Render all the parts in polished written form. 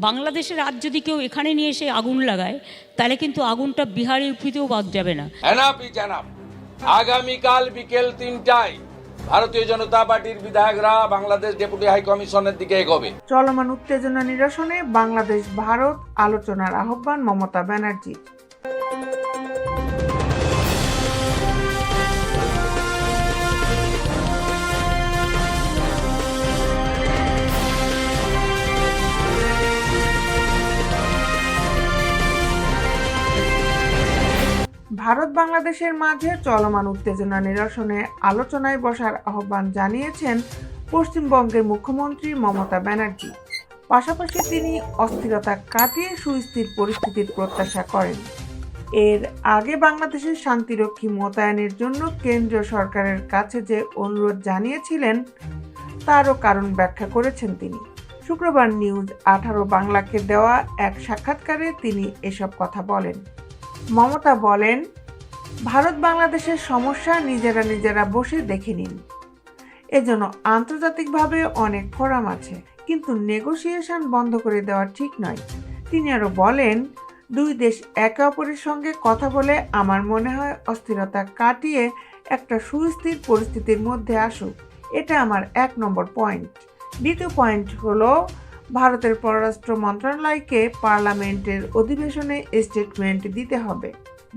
বাংলাদেশের আজ যদি কেউ এখানে নিয়ে এসে আগুন লাগায় তাহলে কিন্তু আগুনটা বিহার ইউপিতেও বাদ যাবে না। আগামীকাল বিকেল ৩টায় ভারতীয় জনতা পার্টির বিধায়করা বাংলাদেশ ডেপুটি হাই কমিশনের দিকে এগোবে। চলমান উত্তেজনা নিরসনে বাংলাদেশ ভারত আলোচনার আহ্বান মমতা ব্যানার্জির। ভারত বাংলাদেশের মাঝে চলমান উত্তেজনা নিরসনে আলোচনায় বসার আহ্বান জানিয়েছেন পশ্চিমবঙ্গের মুখ্যমন্ত্রী মমতা ব্যানার্জি। পাশাপাশি তিনি অস্থিরতা কাটিয়ে সুস্থির পরিস্থিতির প্রত্যাশা করেন। এর আগে বাংলাদেশের শান্তিরক্ষী মোতায়েনের জন্য কেন্দ্রীয় সরকারের কাছে যে অনুরোধ জানিয়েছিলেন তারও কারণ ব্যাখ্যা করেছেন তিনি। শুক্রবার নিউজ 18 বাংলাকে দেওয়া এক সাক্ষাৎকারে তিনি এসব কথা বলেন। মমতা বলেন, ভারত বাংলাদেশের সমস্যা নিজেরা বসে দেখে নিন। এজন্য আন্তর্জাতিকভাবে অনেক ফোরাম আছে, কিন্তু নেগোসিয়েশন বন্ধ করে দেওয়া ঠিক নয়। তিনি আরও বলেন, দুই দেশ একে অপরের সঙ্গে কথা বলে আমার মনে হয় অস্থিরতা কাটিয়ে একটা সুস্থির পরিস্থিতির মধ্যে আসুক। এটা আমার 1 নম্বর পয়েন্ট। দ্বিতীয় পয়েন্ট হলো ভারতের পররাষ্ট্র মন্ত্রণালয়কে পার্লামেন্টের অধিবেশনে স্টেটমেন্ট দিতে হবে,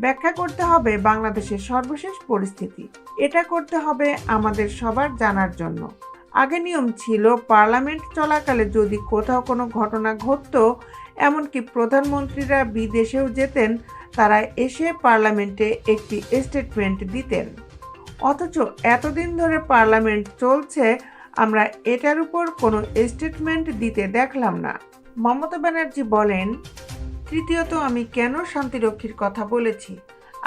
ব্যাখ্যা করতে হবে বাংলাদেশের সর্বশেষ পরিস্থিতি। এটা করতে হবে আমাদের সবার জানার জন্য। আগে নিয়ম ছিল পার্লামেন্ট চলাকালে যদি কোথাও কোনো ঘটনা ঘটতো, এমনকি প্রধানমন্ত্রীরা বিদেশেও যেতেন, তারা এসে পার্লামেন্টে একটি স্টেটমেন্ট দিতেন। অথচ এতদিন ধরে পার্লামেন্ট চলছে, আমরা এটার উপর কোনো স্টেটমেন্ট দিতে দেখলাম না। মমতা ব্যানার্জি বলেন, তৃতীয়ত আমি কেন শান্তিরক্ষীর কথা বলেছি?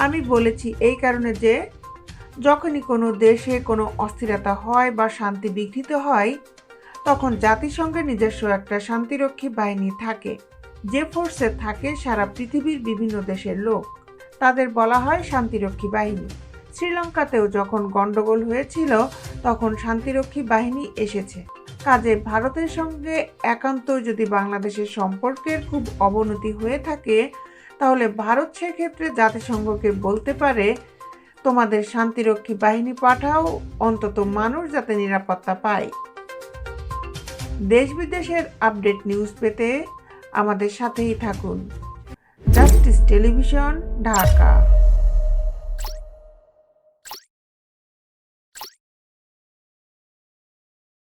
আমি বলেছি এই কারণে যে যখনই কোনো দেশে কোনো অস্থিরতা হয় বা শান্তি বিঘ্নিত হয়, তখন জাতিসংঘের নিজস্ব একটা শান্তিরক্ষী বাহিনী থাকে, যে ফোর্সে থাকে সারা পৃথিবীর বিভিন্ন দেশের লোক। তাদের বলা হয় শান্তিরক্ষী বাহিনী। শ্রীলঙ্কাতেও যখন গন্ডগোল হয়েছিল তখন শান্তিরক্ষী বাহিনী এসেছে। কাজে ভারতের সঙ্গে একান্ত যদি বাংলাদেশের সম্পর্কের খুব অবনতি হয়ে থাকে, তাহলে ভারত সেক্ষেত্রে জাতিসংঘকে বলতে পারে, তোমাদের শান্তিরক্ষী বাহিনী পাঠাও, অন্তত মানুষ যাতে নিরাপত্তা পায়। দেশ বিদেশের আপডেট নিউজ পেতে আমাদের সাথেই থাকুন। Justice television, Dhaka.